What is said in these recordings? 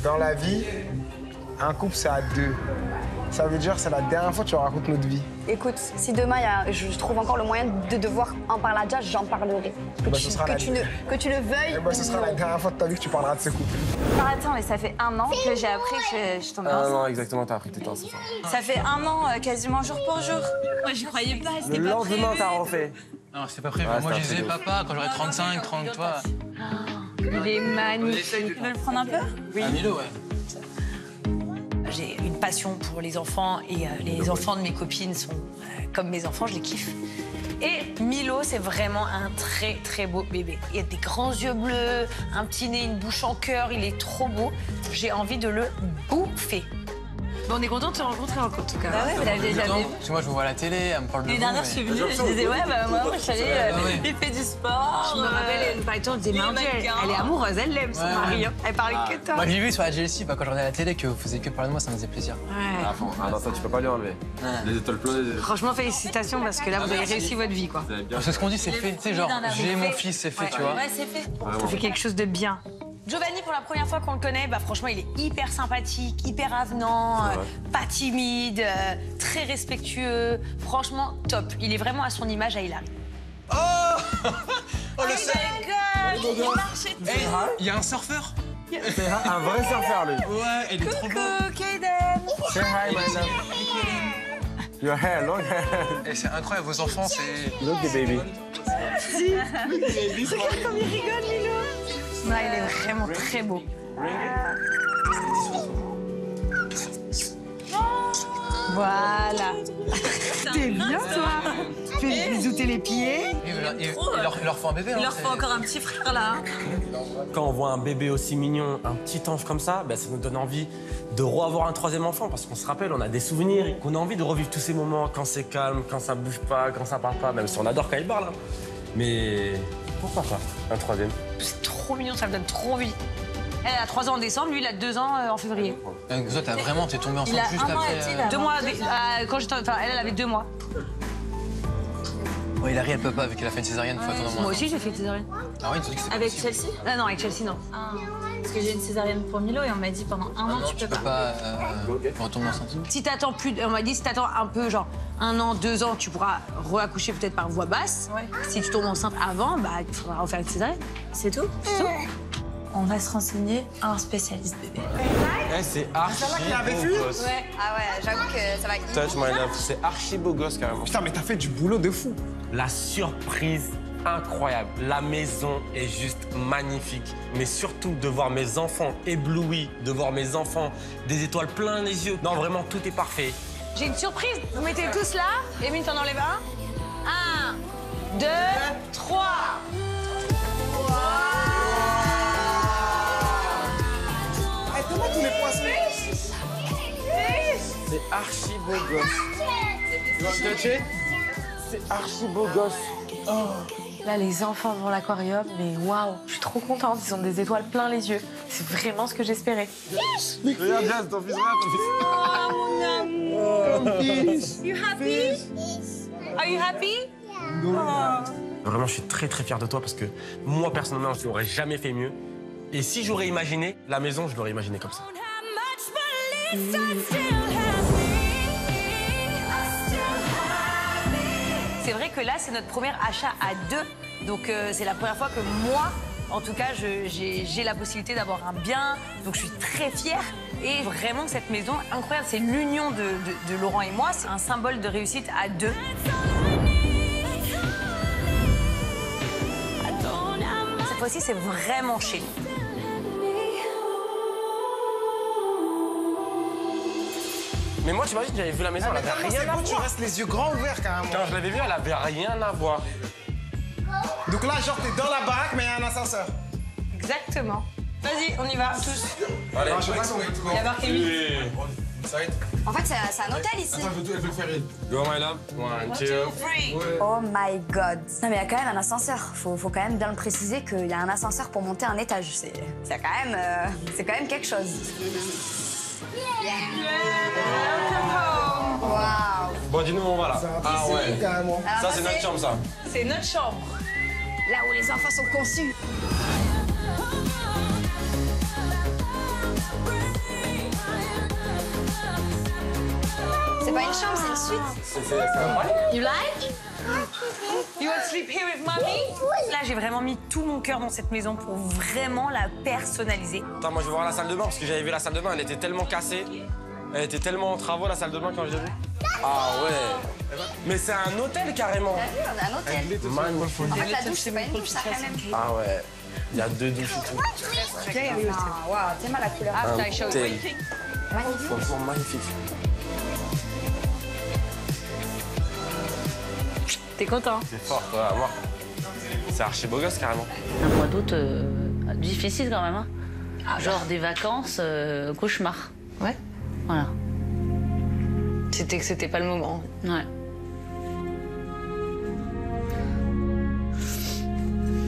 Dans la vie, un couple, c'est à deux. Ça veut dire que c'est la dernière fois que tu racontes notre vie. Écoute, si demain je trouve encore le moyen de devoir en parler à Jazz, j'en parlerai. Que tu le veuilles. Ce sera la dernière fois de ta vie que tu parleras de ce couple. Attends, mais ça fait 1 an que j'ai appris que je tombais enceinte. Non, exactement, t'as appris que t'étais enceinte. Ça fait 1 an, quasiment jour pour jour. Moi, j'y croyais pas, c'était Le pas lendemain, t'as refait. Non, c'est pas prévu. Ouais, Moi, je c'était disais, un truc papa, quand j'aurai 35, 30, toi. Il est magnifique. Tu veux le prendre un peu? Oui. À Milo, ouais. J'ai une passion pour les enfants et les enfants de mes copines sont comme mes enfants, je les kiffe. Et Milo, c'est vraiment un très, très beau bébé. Il a des grands yeux bleus, un petit nez, une bouche en cœur, il est trop beau. J'ai envie de le bouffer. Bon, on est content de te rencontrer en tout cas. Bah ouais, mais déjà vu. Parce que moi, je me vois à la télé, elle me parle de Les vous, dernières, mais- je suis venue, je disais, ouais, bah moi, je suis allée, ouais. il fait du sport. Je me rappelle, une pailleton, elle disait, mais Angie, elle est amoureuse, elle l'aime, son Ouais. mari. Elle parlait que de toi. Moi, j'ai vu sur la JLC, quand je regardais à la télé, que vous faisiez que parler de moi, ça me faisait plaisir. À fond. Ah non, ça, tu peux pas lui enlever. Les étoiles pleines. Franchement, félicitations parce que là, vous avez réussi votre vie, quoi. Parce que ce qu'on dit, c'est fait. Tu sais, genre, j'ai mon fils, c'est fait, tu vois. Ouais, c'est fait. Ça fait quelque chose de bien. Giovanni, pour la première fois qu'on le connaît, bah franchement, il est hyper sympathique, hyper avenant, pas timide, très respectueux. Franchement, top. Il est vraiment à son image à Hilary. Oh Oh, le seul. Il marchait. Il y a un surfeur. C'est un vrai surfeur, lui. Ouais, il est trop beau. Coucou, Kaden. Say hi, my love. Your hair, long hair. Et c'est incroyable, vos enfants, c'est... Look the baby. Regarde comme il rigole, Milo. Non, il est vraiment très beau. Voilà. T'es bien, toi. Fais bisouter les pieds. Il leur faut un bébé, Il hein, leur faut encore un petit frère, là. Quand on voit un bébé aussi mignon, un petit ange comme ça, ben ça nous donne envie de revoir un troisième enfant. Parce qu'on se rappelle, on a des souvenirs, qu'on a envie de revivre tous ces moments quand c'est calme, quand ça bouge pas, quand ça parle pas, même si on adore quand il parle. Hein. Mais pourquoi pas un troisième? C'est trop mignon, ça me donne trop envie. Elle a 3 ans en décembre, lui, il a 2 ans en février. Toi, t'es tombé enceinte juste après... 2 mois, quand j'étais... Enfin, elle avait 2 mois. Ouais, Hilary, elle peut pas, vu qu'elle a fait une césarienne, faut attendre un mois. Moi aussi, j'ai fait une césarienne. Ah oui, tu dis que c'est pas Avec possible. Chelsea? Ah non, avec Chelsea, non. Parce que j'ai une césarienne pour Milo et on m'a dit pendant 1 an, Tu peux pas retomber enceinte. Si t'attends plus, on m'a dit si t'attends un peu, genre 1 an, 2 ans, tu pourras reaccoucher peut-être par voie basse. Ouais. Si tu tombes enceinte avant, bah il faudra refaire une césarienne. C'est tout? C'est tout. On va se renseigner à un spécialiste bébé. Eh, c'est archi beau gosse. Ouais. Ah ouais, j'avoue que ça va. Touch my love, c'est archi beau gosse carrément. Putain, mais t'as fait du boulot de fou. La surprise incroyable. La maison est juste magnifique. Mais surtout de voir mes enfants éblouis, de voir mes enfants des étoiles plein les yeux. Non, vraiment, tout est parfait. J'ai une surprise. Vous mettez tous là. Émile, t'en enlèves un. 1, 2, 3. Hey, comment tous les poissons? C'est archi beau gosse. Tu vas me toucher? C'est archi beau gosse. Là, les enfants devant l'aquarium, mais waouh, je suis trop contente. Ils ont des étoiles plein les yeux. C'est vraiment ce que j'espérais. Regarde, Jazz, ton fils, regarde ton fils. Oh, mon amour. You happy? Are you happy? Vraiment, je suis très très fier de toi parce que moi, personnellement, je n'aurais jamais fait mieux. Et si j'aurais imaginé la maison, je l'aurais imaginé comme ça. C'est vrai que là, c'est notre premier achat à 2. Donc, c'est la première fois que moi, en tout cas, j'ai la possibilité d'avoir un bien. Donc, je suis très fière. Et vraiment, cette maison, incroyable. C'est l'union de Laurent et moi. C'est un symbole de réussite à 2. Cette fois-ci, c'est vraiment chez nous. Mais moi, t'imagines, j'avais vu la maison, elle avait rien à Tu voir. restes les yeux grands ouverts carrément. Quand je l'avais vue, elle avait rien à voir. Donc là, genre, t'es dans la baraque, mais il y a un ascenseur. Exactement. Vas-y, on y va, tous. Allez, Je sais pas si on va être Il y a marqué 8. Ça va être... En fait, c'est un hôtel ici. Attends, elle veut le faire une. Go, my love. 1, 2. Oh my god. Non, mais il y a quand même un ascenseur. Faut quand même bien le préciser qu'il y a un ascenseur pour monter un étage. C'est quand même quelque chose. Waouh. Bon, dis-nous où on va là. Ah ouais. Carrément. Ça, c'est notre chambre, ça. C'est notre chambre. Là où les enfants sont conçus. pas une chambre, c'est une suite. C'est incroyable. You like? You want to sleep here with mommy? Là, j'ai vraiment mis tout mon cœur dans cette maison pour vraiment la personnaliser. Attends, moi je vais voir la salle de bain parce que j'avais vu la salle de bain, elle était tellement cassée. Elle était tellement en travaux, la salle de bain, quand je l'ai vue. Ah ouais. Mais c'est un hôtel carrément. T'as vu, on a un hôtel. Magnifique. En fait, la douche, c'est pas une douche, ça quand même. Ah ouais. Il y a 2 douches et tout. Ah, waouh, t'aimes la couleur. Un I show hôtel. Magnifique. Franchement magnifique. T'es content? C'est fort, toi, moi. C'est archi beau gosse carrément. Un mois d'août difficile quand même. Hein. Genre des vacances, cauchemar. Ouais. Voilà. C'était pas le moment. Ouais.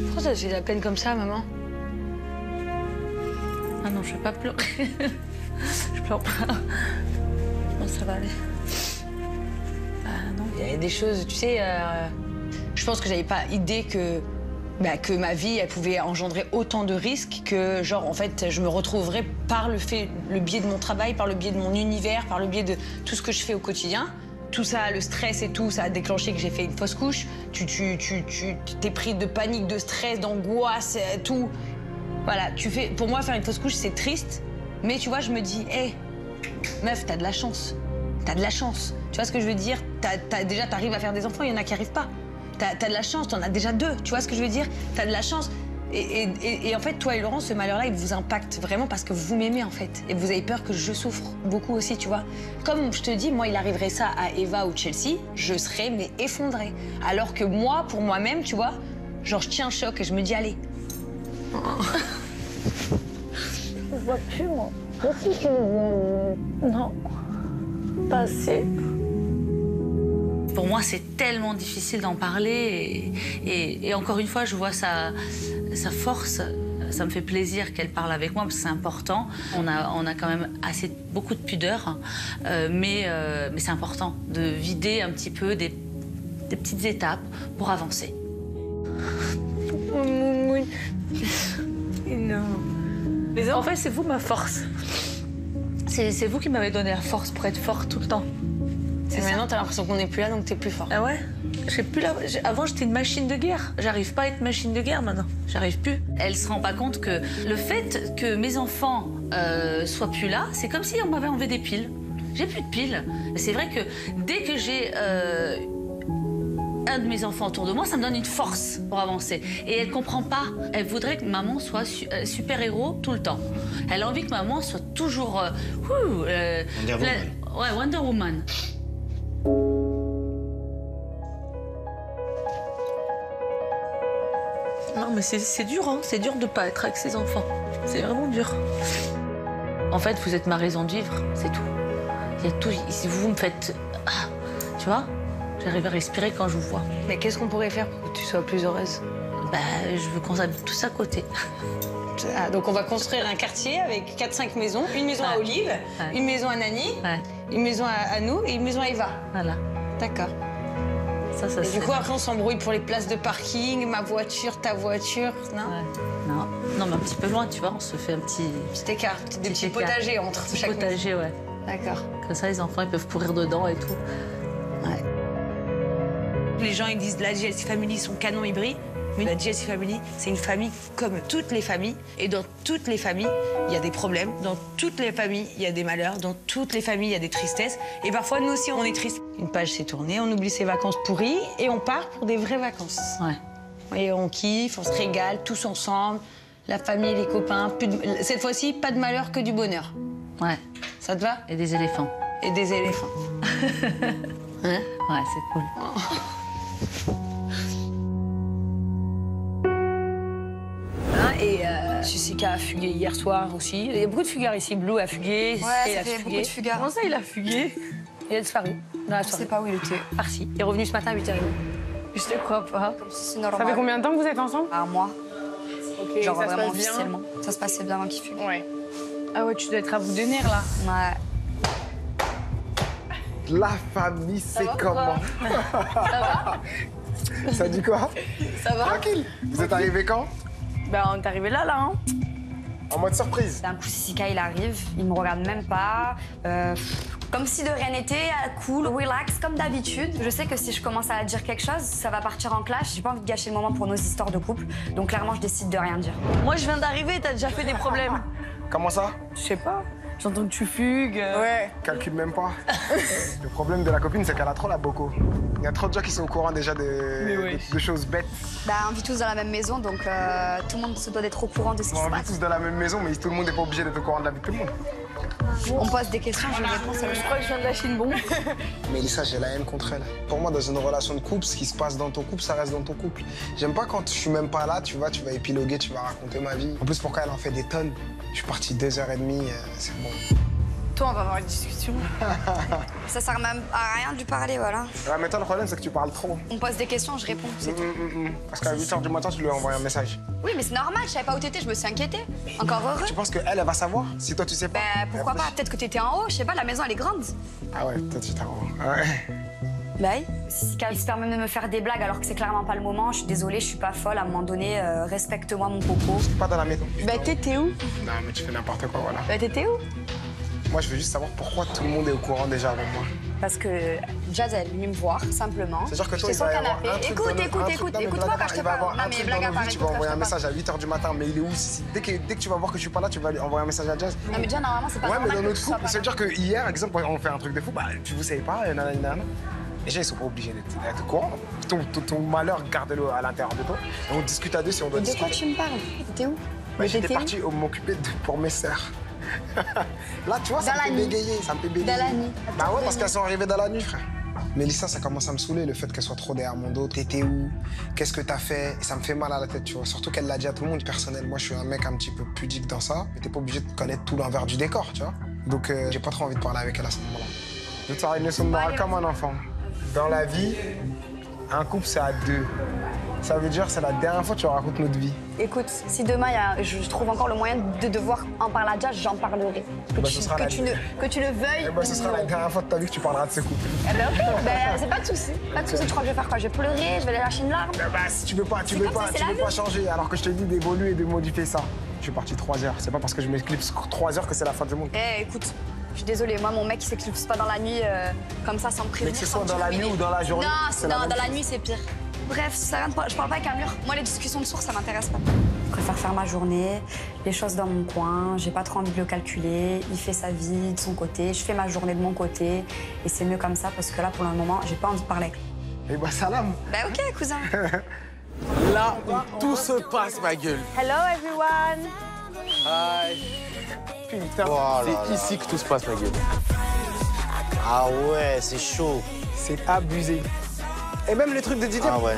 Pourquoi ça te fait de la peine comme ça, maman? Ah non, je vais pas pleurer. Je pleure pas. Bon, ça va aller. Non, il y a des choses, tu sais, je pense que j'avais pas idée que ma vie, elle pouvait engendrer autant de risques que, genre, en fait, je me retrouverais par le biais de mon travail, par le biais de mon univers, par le biais de tout ce que je fais au quotidien. Tout ça, le stress et tout, ça a déclenché que j'ai fait une fausse couche. Tu t'es pris de panique, de stress, d'angoisse, tout. Voilà, pour moi, faire une fausse couche, c'est triste. Mais tu vois, je me dis, hé, meuf, t'as de la chance. T'as de la chance. Tu vois ce que je veux dire? Déjà, t'arrives à faire des enfants, il y en a qui arrivent pas. T'as de la chance, t'en as déjà 2. Tu vois ce que je veux dire? T'as de la chance. Et en fait, toi et Laurent, ce malheur-là, il vous impacte vraiment parce que vous m'aimez, en fait. Et vous avez peur que je souffre beaucoup aussi, tu vois. Comme je te dis, moi, il arriverait ça à Eva ou Chelsea, je serais, mais effondrée. Alors que moi, pour moi-même, tu vois, genre, je tiens un choc et je me dis, allez. Je vois plus, moi. Non. Pas assez. Pour moi, c'est tellement difficile d'en parler. Et encore une fois, je vois sa force. Ça me fait plaisir qu'elle parle avec moi parce que c'est important. On a quand même beaucoup de pudeur. Mais c'est important de vider un petit peu des petites étapes pour avancer. Non. Mais en fait, c'est vous ma force. C'est vous qui m'avez donné la force pour être forte tout le temps. Et maintenant, t'as l'impression qu'on n'est plus là, donc t'es plus fort. Ah ouais? Avant, j'étais une machine de guerre. J'arrive pas à être machine de guerre maintenant. J'arrive plus. Elle se rend pas compte que le fait que mes enfants soient plus là, c'est comme si on m'avait enlevé des piles. J'ai plus de piles. C'est vrai que dès que j'ai un de mes enfants autour de moi, ça me donne une force pour avancer. Et elle comprend pas. Elle voudrait que maman soit super-héros tout le temps. Elle a envie que maman soit toujours... Wonder Woman. Ouais, Wonder Woman. Non, mais c'est dur, hein. C'est dur de pas être avec ses enfants. C'est vraiment dur. En fait, vous êtes ma raison de vivre, c'est tout. Il y a tout. Si vous me faites... Ah, tu vois? J'arrive à respirer quand je vous vois. Mais qu'est-ce qu'on pourrait faire pour que tu sois plus heureuse? Bah, je veux qu'on habite tous à côté. Ah, donc on va construire un quartier avec 4-5 maisons. Une maison à Olive, une maison à Nani, une maison à nous et une maison à Eva. Voilà. D'accord. Ça, et du coup, après, on s'embrouille pour les places de parking, ma voiture, ta voiture, non? Non. Non, mais un petit peu loin, tu vois, on se fait un petit écart, des petits potagers entre chaque maison. Potager, ouais. D'accord. Comme ça, les enfants, ils peuvent courir dedans et tout. Ouais. Les gens, ils disent la JLC Family, sont canon hybride. Mais la JLC Family, c'est une famille comme toutes les familles. Et dans toutes les familles, il y a des problèmes. Dans toutes les familles, il y a des malheurs. Dans toutes les familles, il y a des tristesses. Et parfois, nous aussi, on est tristes. Une page s'est tournée, on oublie ses vacances pourries et on part pour des vraies vacances. Ouais. Et on kiffe, on se régale, tous ensemble. La famille, les copains. Cette fois-ci, pas de malheur, que du bonheur. Ouais. Ça te va? Et des éléphants. Et des éléphants. Hein? Ouais, c'est cool. Et Jessica a fugué hier soir aussi. Il y a beaucoup de fugueurs ici. Blue a fugué. Ouais, ça fait beaucoup de fugueurs. Comment ça, il a fugué? Il a disparu dans la soirée. Je sais pas où il était. Parti. Il est revenu ce matin à 8h30. Je te crois pas. C'est normal. Ça fait combien de temps que vous êtes ensemble? Un mois. Ok, Genre ça se vraiment passe bien? officiellement. Ça se passait bien avant qu'il fugue. Ouais. Ah ouais, tu dois être à bout de nerfs, là. Ouais. La famille, c'est comment? Ça dit quoi? Ça va? Tranquille. Vous êtes arrivé quand? Bah, on est arrivé là, hein. En mode surprise. D'un coup, Sissika, il arrive, il me regarde même pas. Comme si de rien n'était, cool, relax, comme d'habitude. Je sais que si je commence à dire quelque chose, ça va partir en clash. J'ai pas envie de gâcher le moment pour nos histoires de couple. Donc clairement, je décide de rien dire. Moi, je viens d'arriver, t'as déjà fait des problèmes. Comment ça? Je sais pas. J'entends que tu fugues. Ouais. Calcule même pas. Le problème de la copine, c'est qu'elle a trop la boco. Il y a trop de gens qui sont au courant déjà de choses bêtes. Bah, on vit tous dans la même maison, donc tout le monde se doit d'être au courant de ce qui se On vit passe. tous dans la même maison, mais tout le monde n'est pas obligé d'être au courant de la vie de tout le monde. On pose des questions, je réponds. Je crois que je viens de lâcher une bombe. Mélissa, j'ai la haine contre elle. Pour moi, dans une relation de couple, ce qui se passe dans ton couple, ça reste dans ton couple. J'aime pas quand je suis même pas là, tu vas épiloguer, tu vas raconter ma vie. En plus, pourquoi elle en fait des tonnes? Je suis parti 2h30, c'est bon. Toi, on va avoir une discussion. Ça sert même à rien de lui parler, voilà. Ouais, mais toi, le problème, c'est que tu parles trop. On pose des questions, je réponds, c'est tout. Parce qu'à 8h du matin, tu lui as envoyé un message. Oui, mais c'est normal, je savais pas où t'étais, je me suis inquiétée. Encore heureux. Tu penses qu'elle, elle va savoir si toi, tu sais pas? Bah, pourquoi pas? Peut-être que t'étais en haut, je sais pas, la maison, elle est grande. Ah ouais, peut-être j'étais en haut. Ouais. Bah oui. Si il se permet de me faire des blagues alors que c'est clairement pas le moment, je suis désolée, je suis pas folle. À un moment donné, respecte-moi mon coco. J'étais pas dans la maison. Bah, t'étais où? Non, mais tu fais n'importe quoi, voilà. Bah, t'étais où? Moi, je veux juste savoir pourquoi tout le monde est au courant déjà avant moi. Parce que Jazz, elle est venue me voir, simplement. C'est-à-dire que toi, J'étais il sur va le y avoir canapé. un truc dans notre- Écoute-moi quand je te parle. Non, mais blague à part, tu vas envoyer un message à 8h du matin, mais il est où? Dès que tu vas voir que je suis pas là, tu vas lui envoyer un message à Jazz. Non, mais déjà, normalement, c'est pas Ouais, mais normal dans que tu notre sois couple, pas ça veut dire que hier, exemple, on fait un truc de fou, bah, vous savez pas, nanana. Les gens, ils sont pas obligés d'être au courant. Ton malheur, garde-le à l'intérieur de toi. Et on discute à deux si on doit De discuter. quoi tu me parles? T'es où? Bah, j'étais parti m'occuper pour mes sœurs. Là, tu vois, ça Dans me fait la nuit. bégayer, ça me fait bégayer. Dans la nuit. Bah ouais, parce qu'elles sont arrivées dans la nuit, frère. Mélissa, ça commence à me saouler, le fait qu'elle soit trop derrière mon dos. T'étais où? Qu'est-ce que t'as fait? Et ça me fait mal à la tête, tu vois. Surtout qu'elle l'a dit à tout le monde. Personnel, moi, je suis un mec un petit peu pudique dans ça. Mais t'es pas obligé de connaître tout l'envers du décor, tu vois. Donc, j'ai pas trop envie de parler avec elle à ce moment-là. Je te sors une leçon de morale comme un enfant. Dans la vie, un couple, c'est à deux. Ça veut dire c'est la dernière fois que tu racontes notre vie. Écoute, si demain je trouve encore le moyen de devoir en parler à Jazz, j'en parlerai. Que, bah, ce sera que tu le veuilles. Ce sera la dernière fois de ta vie que tu parleras de ce couple. Eh ben ok, ben, c'est pas de souci. Pas de souci, tu crois que je vais faire quoi? Je vais pleurer, je vais aller lâcher une larme. Bah, si tu veux pas, tu veux comme ça, pas, c'est tu la veux vie. pas changer, alors que je te dis d'évoluer et de modifier ça. Je suis parti 3 heures. C'est pas parce que je m'éclipse 3 heures que c'est la fin du monde. Eh, écoute, je suis désolée, moi, mon mec, il s'éclipse pas dans la nuit comme ça, sans me prévenir. Mais que ce sans soit me dans la dire, nuit mais- ou dans la journée, Non, c'est la même dans la chose. nuit, c'est pire. Bref, ça rien de je parle pas avec un mur. Moi, les discussions de sourds, ça m'intéresse pas. Je préfère faire ma journée, les choses dans mon coin, j'ai pas trop envie de le calculer. Il fait sa vie de son côté, je fais ma journée de mon côté. Et c'est mieux comme ça parce que là, pour le moment, j'ai pas envie de parler avec lui. Eh bah, salam. Bah, ok, cousin. Là où tout se passe, ma gueule. Hello, everyone. Hi. Putain, C'est ici que tout se passe, ma gueule. Ah ouais, c'est chaud. c'est abusé. Et même les trucs de DJ. Ah ouais.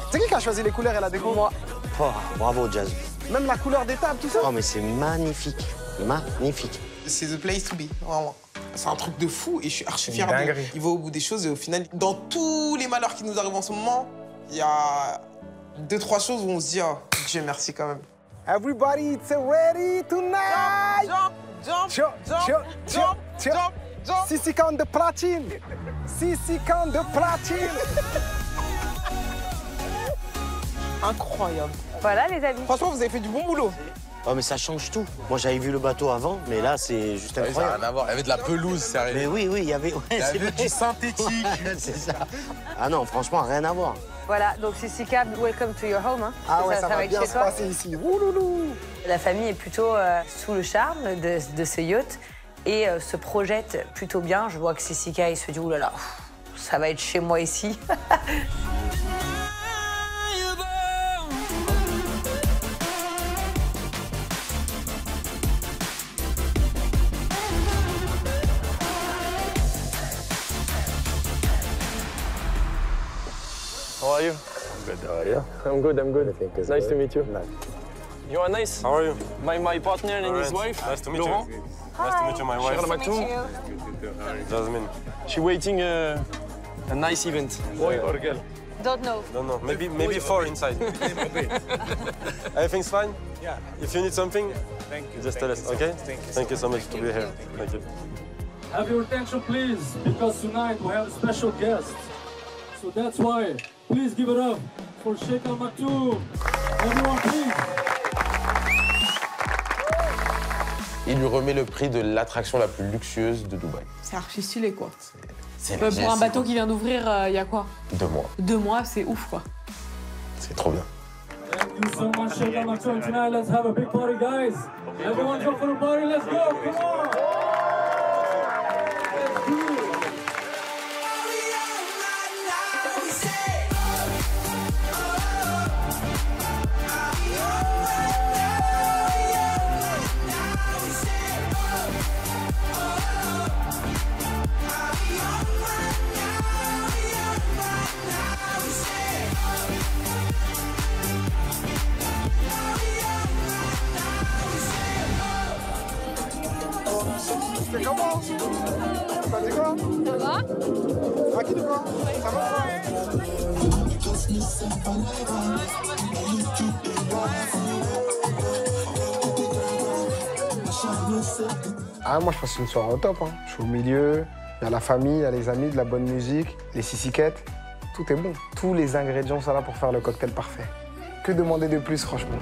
C'est qui a choisi les couleurs et la déco? Moi. Oh, bravo, Jazz. Même la couleur des tables, tout ça. Oh, mais c'est magnifique. Magnifique. C'est the place to be, vraiment. C'est un truc de fou et je suis archi fier dinguerie. de. Il va au bout des choses et au final, dans tous les malheurs qui nous arrivent en ce moment, il y a 2-3 choses où on se dit, oh, Dieu merci quand même. Everybody, it's ready tonight. Jump. Sissi count de platine. Sissi count de platine. Incroyable. Voilà, les amis. Franchement, vous avez fait du bon boulot. Oh, mais ça change tout. Moi, j'avais vu le bateau avant, mais là, c'est juste Ça n'a incroyable. rien à voir. Il y avait de la pelouse, sérieux. Mais oui, il y avait. Ouais, Il y c'est avait vrai. du synthétique. Ouais, c'est ça. Ah non, franchement, rien à voir. Voilà, donc Sissi Cab, welcome to your home. Hein. Ah ouais, ça va être bien chez se toi. passer ici. Ouloulou. La famille est plutôt sous le charme de ce yacht et se projette plutôt bien. Je vois que Sissika, il se dit, oulala, ça va être chez moi ici. How are you? Good, how are you? I'm good, I'm good. Nice to meet you. Nice. You are nice. How are you? My partner and his wife, Nice to meet Laurent. you. Nice to meet you, my wife. Charles Maktoum. Jasmine. She waiting a nice event. Boy or girl? Don't know. No. Maybe 4 inside. Everything's fine? Yeah. If you need something, just tell us, okay? Thank you so much to be here. Thank you. Have your attention, please, because tonight we have a special guest. So that's why, please give it up for Sheikh Al Maktoum. Everyone, please. Il lui remet le prix de l'attraction la plus luxueuse de Dubaï. C'est archi stylé, quoi. C'est pour un bateau qui vient d'ouvrir, il y a quoi? 2 mois. 2 mois, c'est ouf, quoi. C'est trop bien. Thank you so much, Shayla Machoy. Tonight, let's have a big party, guys. Everyone jump for the party, let's go, come on! Let's do it. C'est comment? Ça dit quoi? Ça va? Tranquille ou quoi? Ça va quoi? Ah, moi je passe une soirée au top. Hein. Je suis au milieu, il y a la famille, il y a les amis, de la bonne musique, les sissiquettes. Tout est bon. Tous les ingrédients sont là pour faire le cocktail parfait. Que demander de plus, franchement?